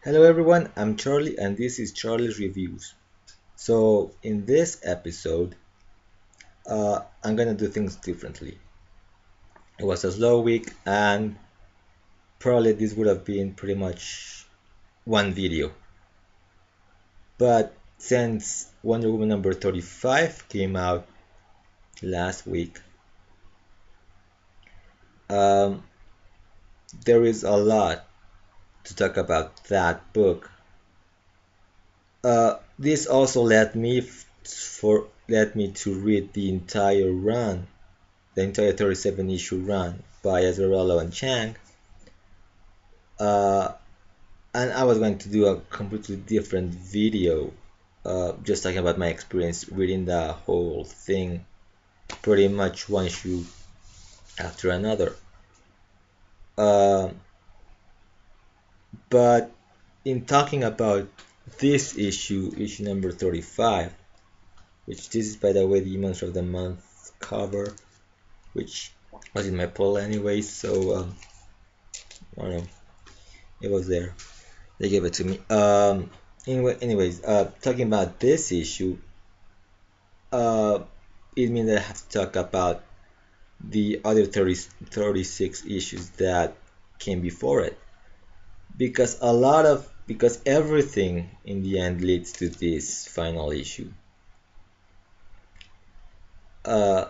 Hello everyone, I'm Charlie and this is Charlie's Reviews. So in this episode, I'm gonna do things differently. It was a slow week and probably this would have been pretty much one video. But since Wonder Woman number 35 came out last week, um, there is a lot to talk about that book. This also led me to read the entire run, the entire 37 issue run by Azzarello and Chang. Uh, and I was going to do a completely different video, just talking about my experience reading the whole thing, pretty much one issue after another. Uh, but in talking about this issue number 35, which this is by the way the Monster of the Month cover, which was in my poll anyway, so I don't know, it was there. They gave it to me. Anyways, talking about this issue, uh, it means that I have to talk about the other 36 issues that came before it, because everything in the end leads to this final issue. Uh,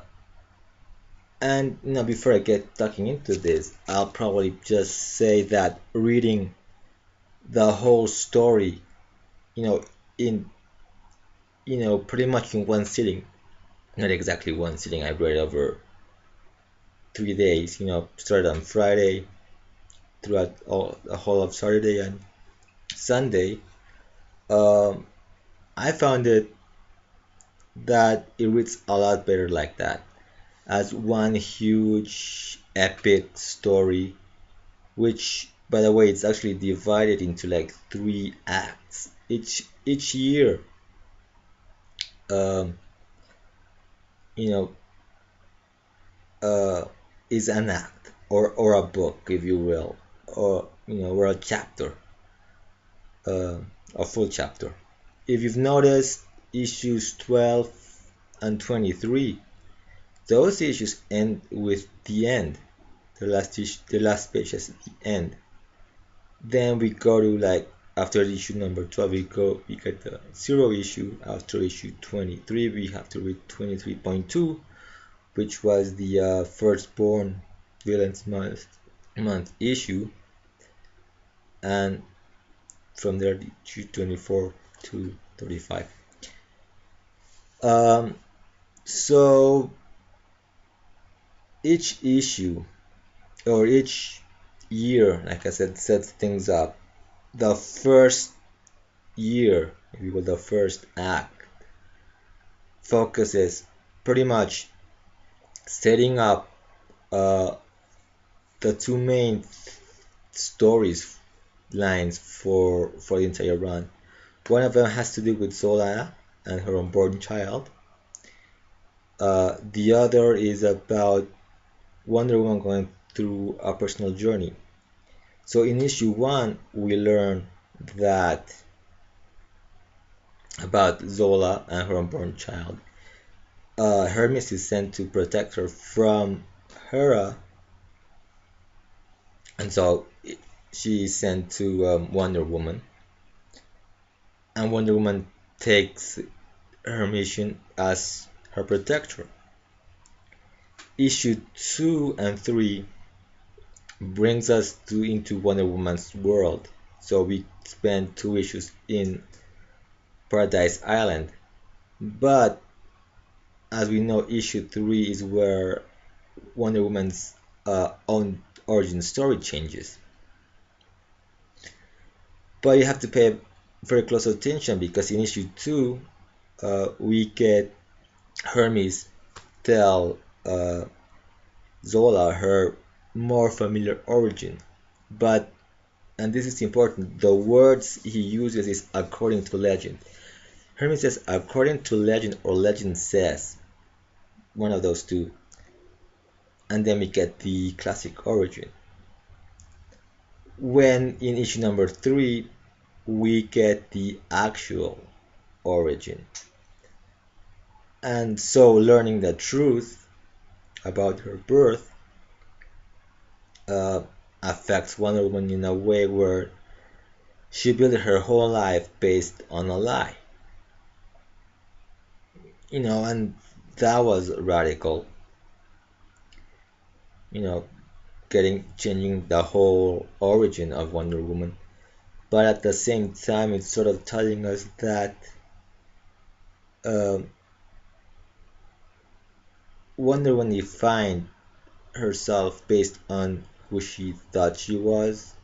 and before I get talking into this, I'll probably just say that reading the whole story, you know, in pretty much in one sitting, not exactly one sitting. I read over 3 days. Started on Friday, throughout all the whole of Saturday and Sunday. Um, I found it that it reads a lot better like that, as one huge epic story, which, by the way, it's actually divided into like 3 acts. Each year, um, you know, uh, is an act or a book, if you will, or a chapter, uh, a full chapter. If you've noticed, issues 12 and 23, those issues end with the end. The last page is the end. Then we go to, like, after issue number 12, we get the zero issue. After issue 23, we have to read 23.2, which was the firstborn villains month issue, and from there the 24 to 35. So each issue, or each year, like I said, sets things up. The first year, if you will, the first act, focuses pretty much setting up uh, the two main stories lines for the entire run. One of them has to do with Zola and her unborn child. The other is about Wonder Woman going through a personal journey. So in issue 1, we learn that about Zola and her unborn child. Hermes is sent to protect her from Hera, and so she is sent to Wonder Woman, and Wonder Woman takes her mission as her protector. Issue 2 and 3 brings us into Wonder Woman's world. So we spend 2 issues in Paradise Island. But as we know, issue 3 is where Wonder Woman's own origin story changes. But you have to pay very close attention, because in issue 2, we get Hermes tell Zola her more familiar origin. But, and this is important, the words he uses is according to legend. Hermes says according to legend, or legend says, one of those two. And then we get the classic origin. When in issue number 3, we get the actual origin. And so learning the truth about her birth uh, affects Wonder Woman in a way where she built her whole life based on a lie. And that was radical, you know, changing the whole origin of Wonder Woman. But at the same time, it's sort of telling us that um, Wonder Woman defined herself based on who she thought she was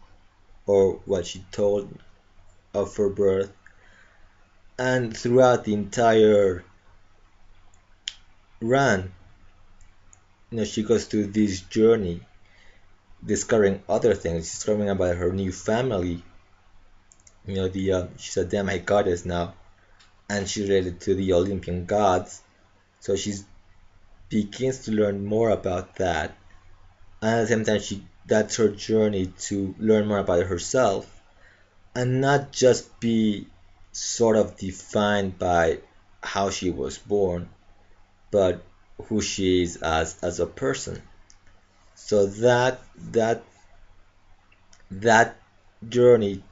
or what she told of her birth. And throughout the entire run, she goes through this journey, discovering other things, discovering about her new family. She's a demi-goddess now, and she's related to the Olympian gods. So she begins to learn more about that, and at the same time, that's her journey to learn more about herself, and not just be sort of defined by how she was born, but who she is as a person. So that journey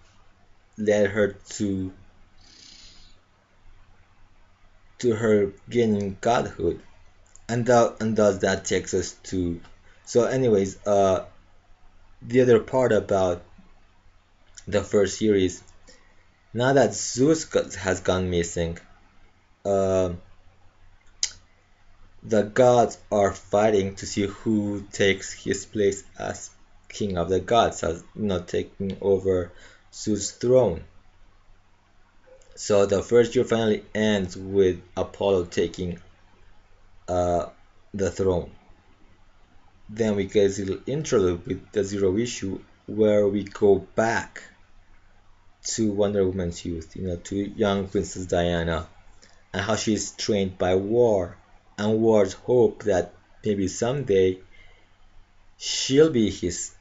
led her to her gaining godhood, and thus that takes us to. So anyways, the other part about the first series, now that Zeus has gone missing, uh, the gods are fighting to see who takes his place as king of the gods, as taking over Zeus' throne. So the first year finally ends with Apollo taking uh, the throne. Then we get a little interlude with the Zero Issue where we go back to Wonder Woman's youth, to young Princess Diana and how she's trained by War, and War's hope that maybe someday she'll be his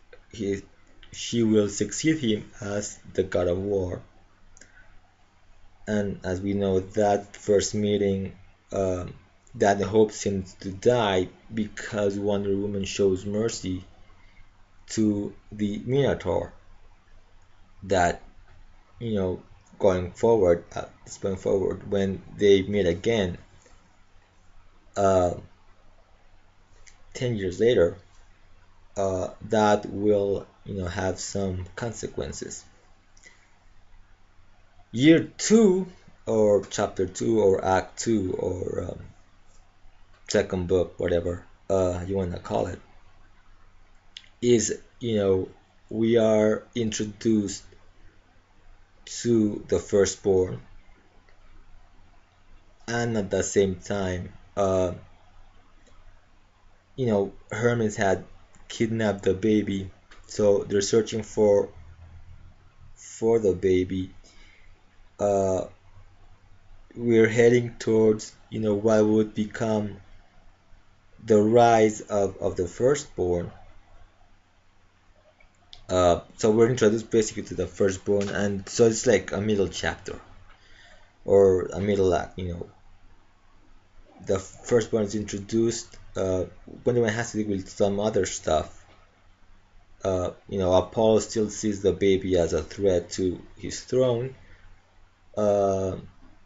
she will succeed him as the god of war. And as we know, that first meeting, that hope seems to die because Wonder Woman shows mercy to the Minotaur. That you know, going forward, when they meet again, uh, 10 years later, that will have some consequences. Year two, or chapter two, or act two, or second book, whatever you want to call it, is we are introduced to the firstborn, and at the same time, Hermes had kidnapped the baby, so they're searching for the baby. Uh, we're heading towards what would become the rise of the firstborn. So we're introduced basically to the firstborn, and so it's like a middle chapter or a middle act. The firstborn is introduced. Wonder Woman has to deal with some other stuff. Apollo still sees the baby as a threat to his throne. Uh,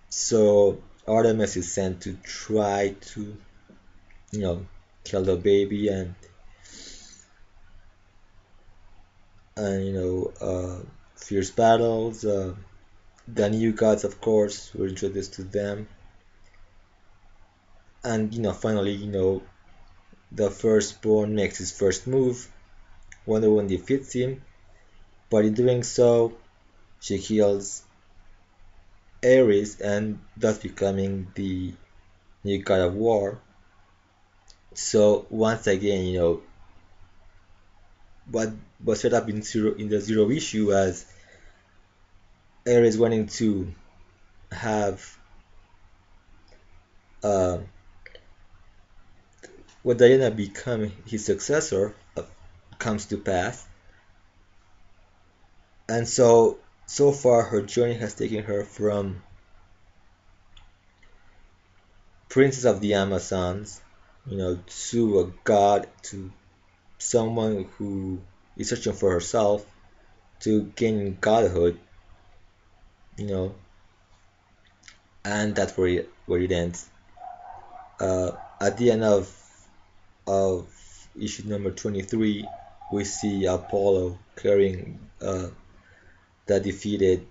so Artemis is sent to try to, kill the baby, and fierce battles. The new gods, of course, were introduced to them, and finally, the firstborn makes his first move. Wonder Woman defeats him, but in doing so, she kills Ares, and thus becoming the new god of war. So once again, what was set up in the Zero Issue as Ares wanting to have uh, what Diana become his successor comes to pass, and so so far her journey has taken her from princess of the Amazons, to a god, to someone who is searching for herself, to gaining godhood, you know, and that's where it ends. At the end of issue number 23, we see Apollo carrying the defeated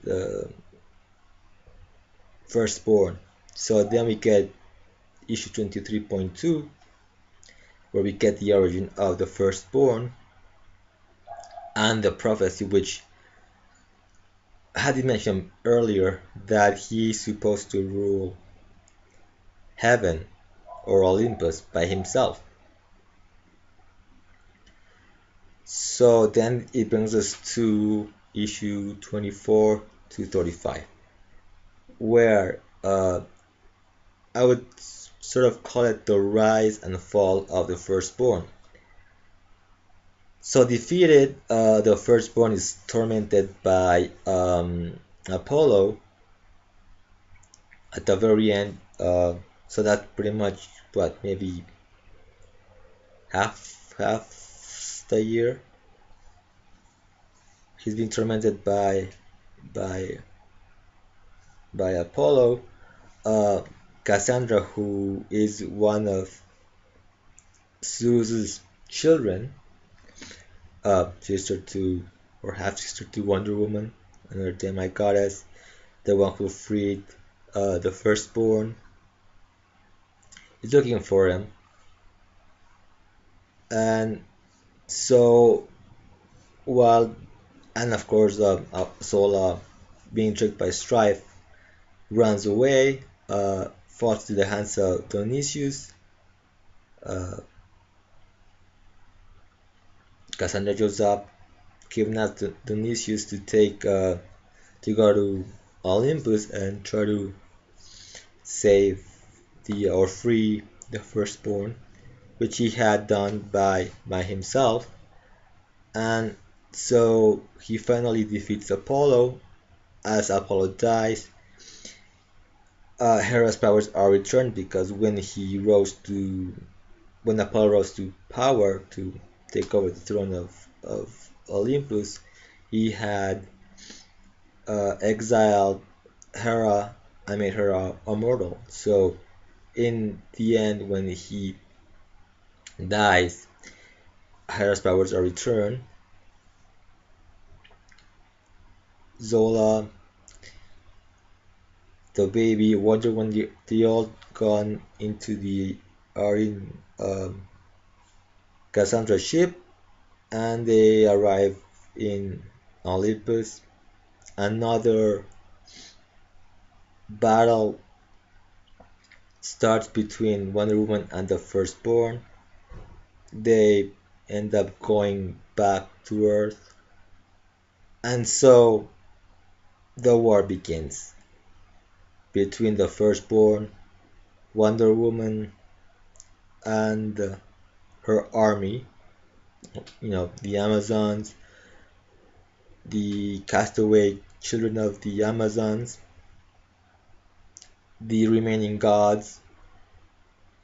firstborn. So then we get issue 23.2, where we get the origin of the firstborn and the prophecy, which I had mentioned earlier that he's supposed to rule heaven or Olympus by himself. So then it brings us to issue 24 to 35, where I would sort of call it the rise and fall of the firstborn. So defeated, the firstborn is tormented by Apollo at the very end. So that's pretty much what, maybe half the year he's being tormented by Apollo. Cassandra, who is one of Zeus's children, sister to, or half sister to, Wonder Woman, another demigod goddess, the one who freed the firstborn, is looking for him. And so, and of course, Zola, being tricked by Strife, runs away, falls to the hands of Dionysius. Cassandra shows up, kidnaps Dionysius to go to Olympus and try to save or free the firstborn, which he had done by himself. And so he finally defeats Apollo. As Apollo dies, Hera's powers are returned, because when Apollo rose to power to take over the throne of Olympus, he had exiled Hera and made her immortal. So in the end, when he dies, Hera's powers are returned. Zola, the baby, Wonder Woman, they all gone into are in Cassandra's ship, and they arrive in Olympus. Another battle starts between Wonder Woman and the firstborn. They end up going back to Earth, and so the war begins between the firstborn, Wonder Woman, and her army, the Amazons, the castaway children of the Amazons, the remaining gods.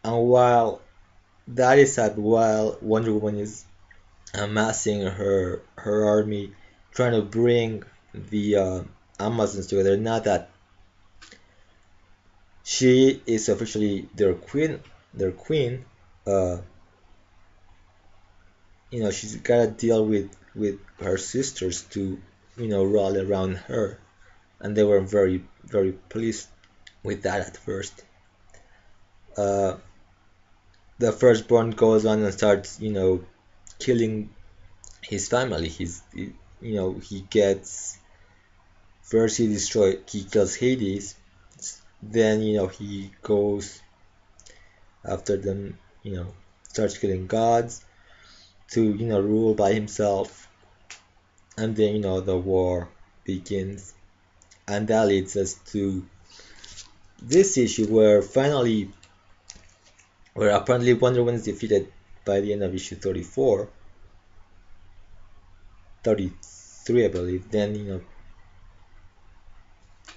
And while Wonder Woman is amassing her army, trying to bring the Amazons together, now that she is officially their queen, she's gotta deal with her sisters to, rally around her, and they were very, very pleased with that at first. The firstborn goes on and starts, killing his family. He gets, first he kills Hades, then, he goes after them, starts killing gods to, rule by himself, and then, the war begins. And that leads us to this issue where apparently Wonder Woman is defeated by the end of issue 33, I believe. Then,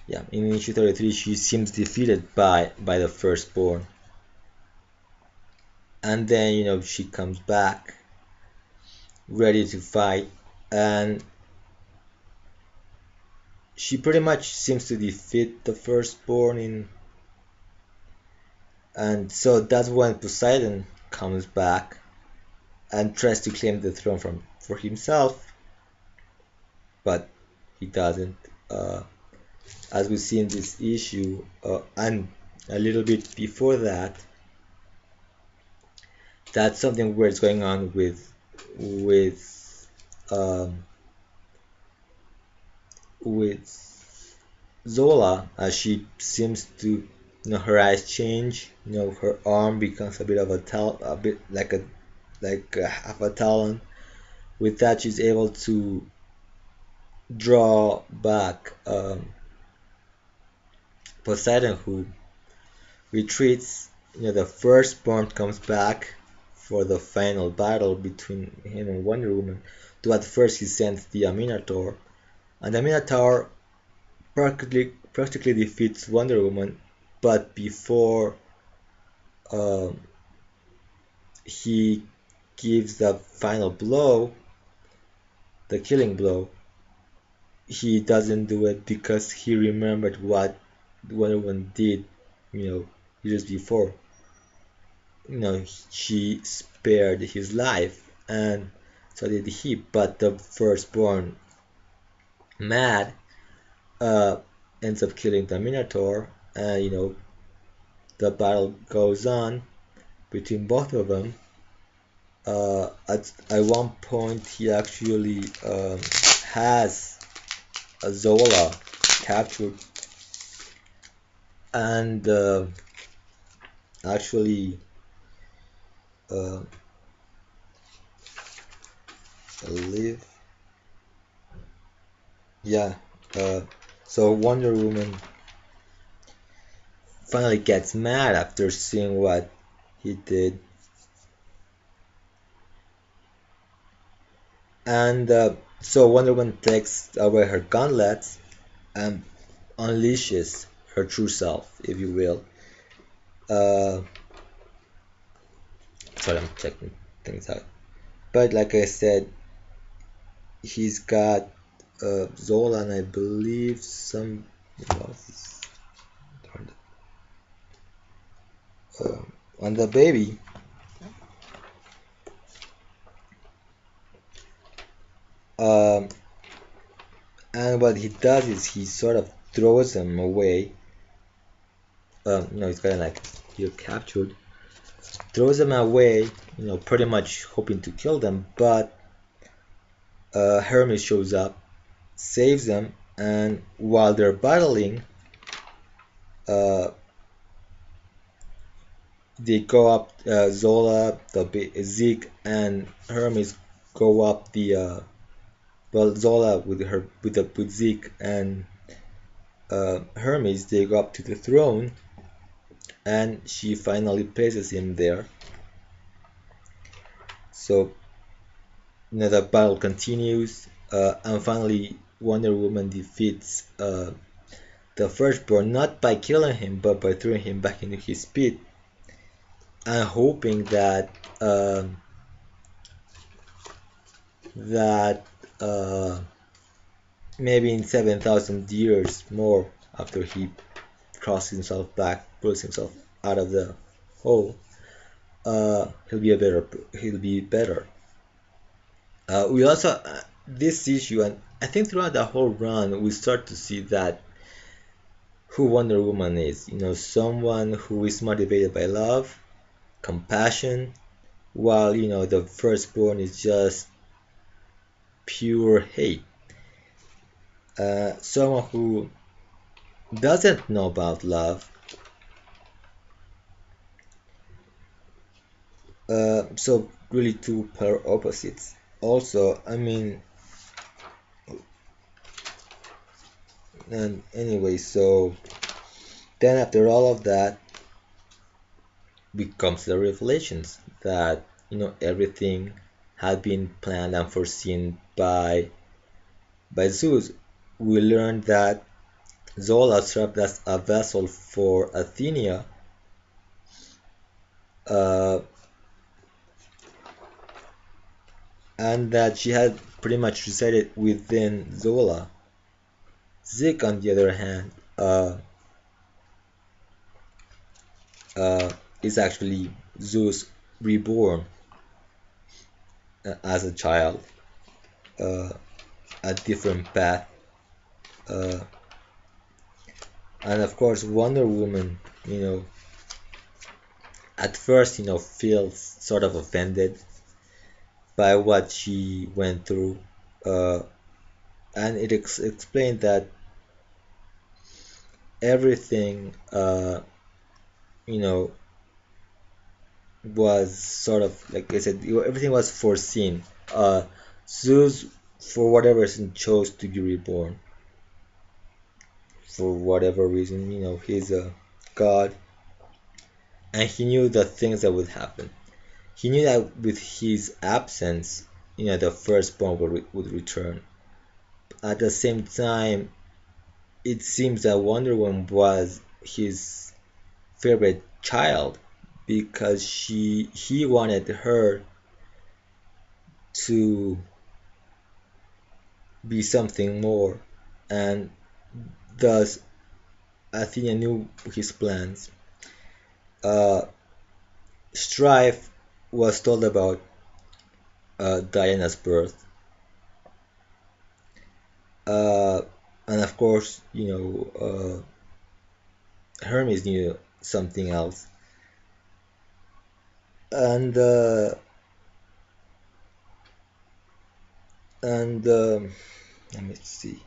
yeah, in issue 33 she seems defeated by the firstborn, and then she comes back ready to fight, and she pretty much seems to defeat the firstborn and so that's when Poseidon comes back and tries to claim the throne for himself, but he doesn't. Uh, as we see in this issue, and a little bit before that, that's something weird is going on with um, with Zola, as she seems to, her eyes change. Her arm becomes a bit of a bit like half a talon. With that, she's able to draw back Poseidon, who retreats. The firstborn comes back for the final battle between him and Wonder Woman. Though at first he sends the Minotaur, and the Minotaur practically defeats Wonder Woman, but before um, he gives the final blow, the killing blow, he doesn't do it because he remembered what Wonder Woman did, years before. She spared his life, and so did he. But the firstborn, mad, uh, ends up killing the Minotaur, and the battle goes on between both of them. At one point, he actually has a Zola captured, and actually, uh, I believe, yeah. Uh, so Wonder Woman finally gets mad after seeing what he did, and so Wonder Woman takes away her gauntlets and unleashes her true self, if you will. Uh, sorry, I'm checking things out. But like I said, he's got Zola and I believe some uh, on the baby. Um, and what he does is he sort of throws them away. He's kind of like you're captured, throws them away. Pretty much hoping to kill them, but Hermes shows up, saves them, and while they're battling, uh, they go up. Zola, Zeke, and Hermes go up the. Well, Zola with Zeke and Hermes, they go up to the throne, and she finally places him there. So the battle continues, and finally Wonder Woman defeats the firstborn, not by killing him, but by throwing him back into his pit, and hoping that that uh, maybe in 7,000 years more after he crosses himself back, pulls himself out of the hole, he'll be better. We also this issue, and I think throughout the whole run, we start to see that who Wonder Woman is. Someone who is motivated by love, compassion, while the firstborn is just pure hate. Someone who doesn't know about love. So really two polar opposites. Also, I mean, and anyway, so then after all of that becomes the revelations that everything had been planned and foreseen by Zeus. We learned that Zola served as a vessel for Athenia, uh, and that she had pretty much resided within Zola. Zik, on the other hand, uh, is actually Zeus reborn as a child, uh, a different path. Uh, and of course, Wonder Woman, at first, feels sort of offended by what she went through. Uh, and it explained that everything, you know, was sort of, like I said, everything was foreseen. Zeus, for whatever reason, chose to be reborn. For whatever reason, he's a god, and he knew the things that would happen. He knew that with his absence, the firstborn would return. At the same time, it seems that Wonder Woman was his favorite child because he wanted her to be something more, and thus Athena knew his plans. Uh, Strife was told about Diana's birth, uh, and of course, Hermes knew something else, and let me see,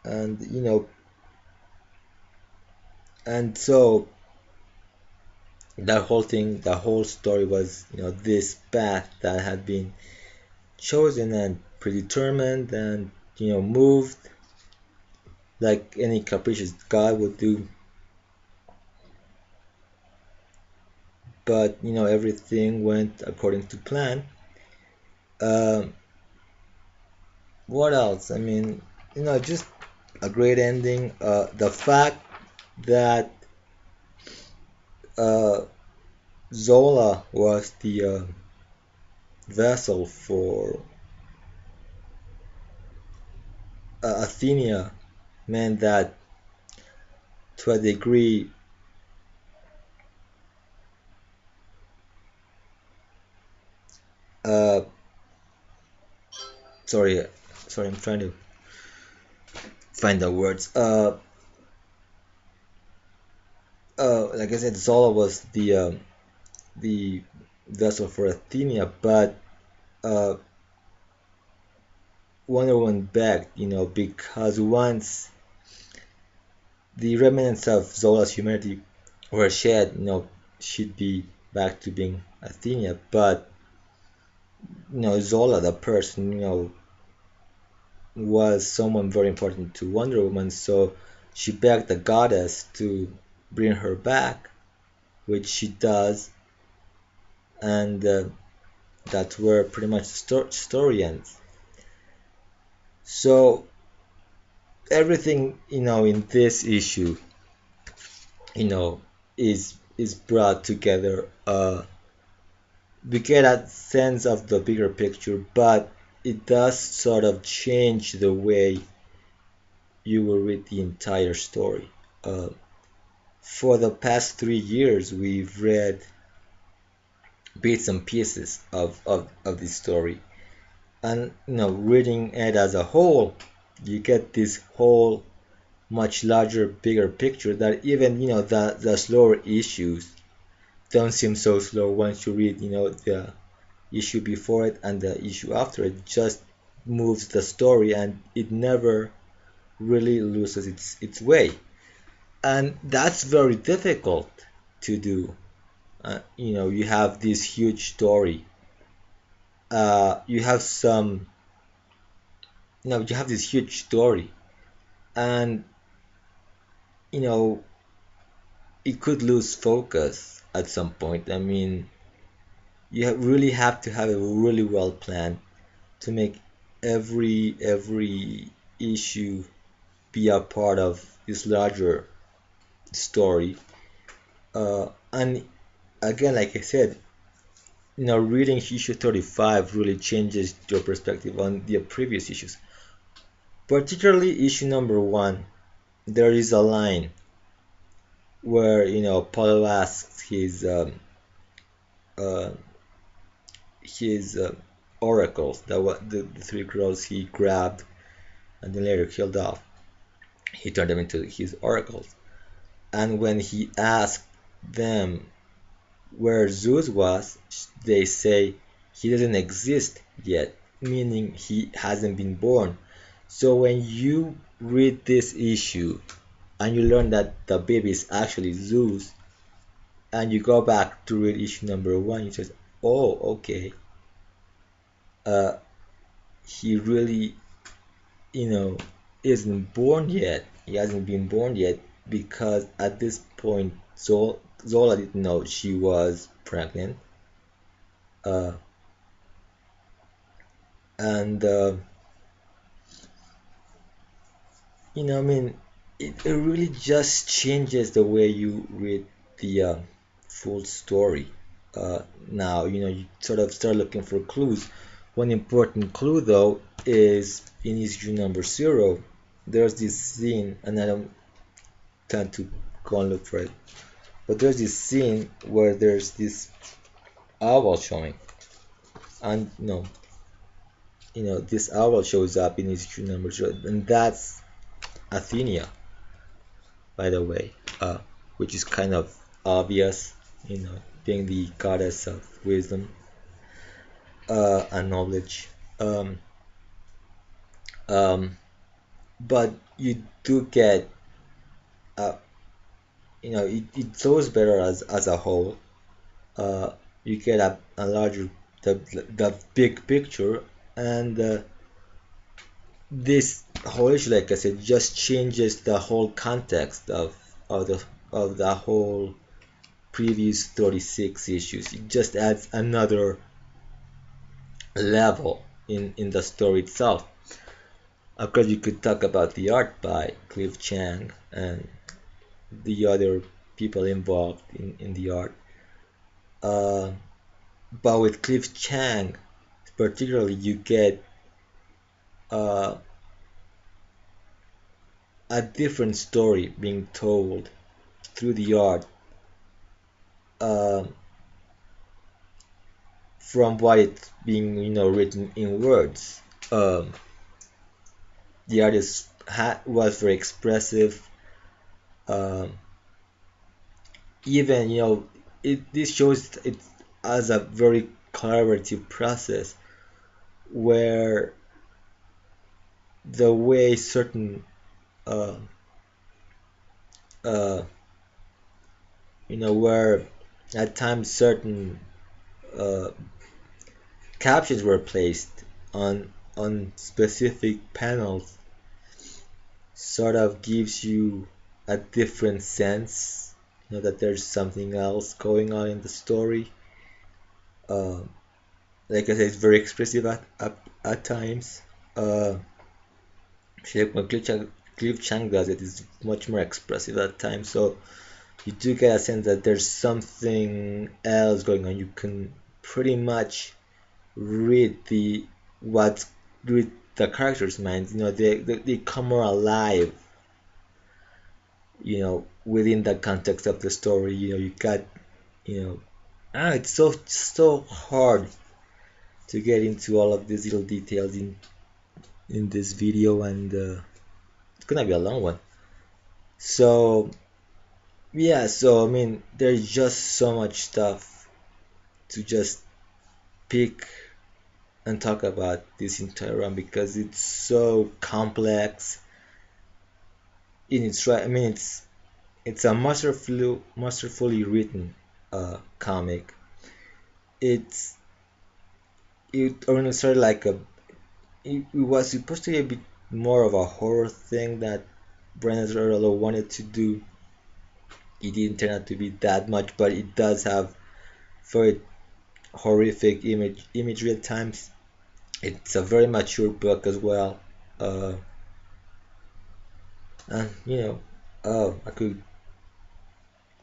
and and so the whole story was, this path that had been chosen and predetermined and, moved like any capricious god would do. But, everything went according to plan. Um, what else? I mean, just a great ending. The fact that uh, Zola was the vessel for Athenia meant that, to a degree, uh, sorry, sorry, I'm trying to find the words. Like I said, Zola was the vessel for Athenia, but uh, Wonder Woman begged, because once the remnants of Zola's humanity were shed, she'd be back to being Athenia. But Zola, the person, was someone very important to Wonder Woman, so she begged the goddess to bring her back, which she does, and that's where pretty much the story ends. So everything, in this issue, is brought together. We get a sense of the bigger picture, but it does sort of change the way you will read the entire story. Uh, for the past 3 years, we've read bits and pieces of this story, and reading it as a whole, you get this whole much larger, bigger picture that even the slower issues don't seem so slow once you read the issue before it and the issue after it. Just moves the story, and it never really loses its way, and that's very difficult to do. You have this huge story, you have some you have this huge story, and you know it could lose focus at some point. I mean, really have to have a really well planned to make every issue be a part of this larger story. And again, like I said, reading issue 35 really changes your perspective on the previous issues. Particularly issue number 1, there is a line where Paulo asks uh, his oracles, the three girls he grabbed and then later killed off. He turned them into his oracles, and when he asked them where Zeus was, they say he doesn't exist yet, meaning he hasn't been born. So when you read this issue and you learn that the baby is actually Zeus, and you go back to read issue number 1, you say, oh, okay, uh, he really, isn't born yet. He hasn't been born yet because at this point, Zola didn't know she was pregnant. Uh, and I mean, it really just changes the way you read the full story. Now, you sort of start looking for clues. One important clue, though, is in issue number 0. There's this scene, and I don't tend to go and look for it, but there's this scene where there's this owl showing, and this owl shows up in issue number 0, and that's Athena, by the way, which is kind of obvious, being the goddess of wisdom and knowledge. Um, um, but you do get, uh, it flows better as a whole. You get a larger, the big picture, and this whole issue, like I said, just changes the whole context of the whole previous 36 issues. It just adds another level in the story itself. Of course, you could talk about the art by Cliff Chang and the other people involved in the art. But with Cliff Chang, particularly, you get uh, a different story being told through the art uh, from what it's being written in words. The artist was very expressive. Um, Even this shows it as a very collaborative process where the way certain uh, uh, where at times certain uh, captions were placed on specific panels sort of gives you a different sense, that there's something else going on in the story. Um, like I said, it's very expressive at times. Uh, when Cliff Chang does it, it's much more expressive at times. So you do get a sense that there's something else going on. You can pretty much read read the characters' minds. They come more alive. Within the context of the story. You got, it's so hard to get into all of these little details in this video, and it's gonna be a long one. So yeah, so I mean, there's just so much stuff to just pick and talk about this entire run because it's so complex in its right. I mean, it's a masterfully written comic. It originally started like it was supposed to be a bit more of a horror thing that Brandon Azzarello wanted to do. It didn't turn out to be that much, but it does have very horrific imagery at times. It's a very mature book as well. And I could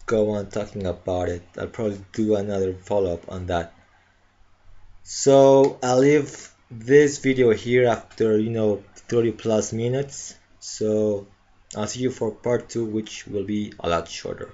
go on talking about it. I'll probably do another follow-up on that. So I'll leave this video here after 30 plus minutes. So I'll see you for part 2, which will be a lot shorter.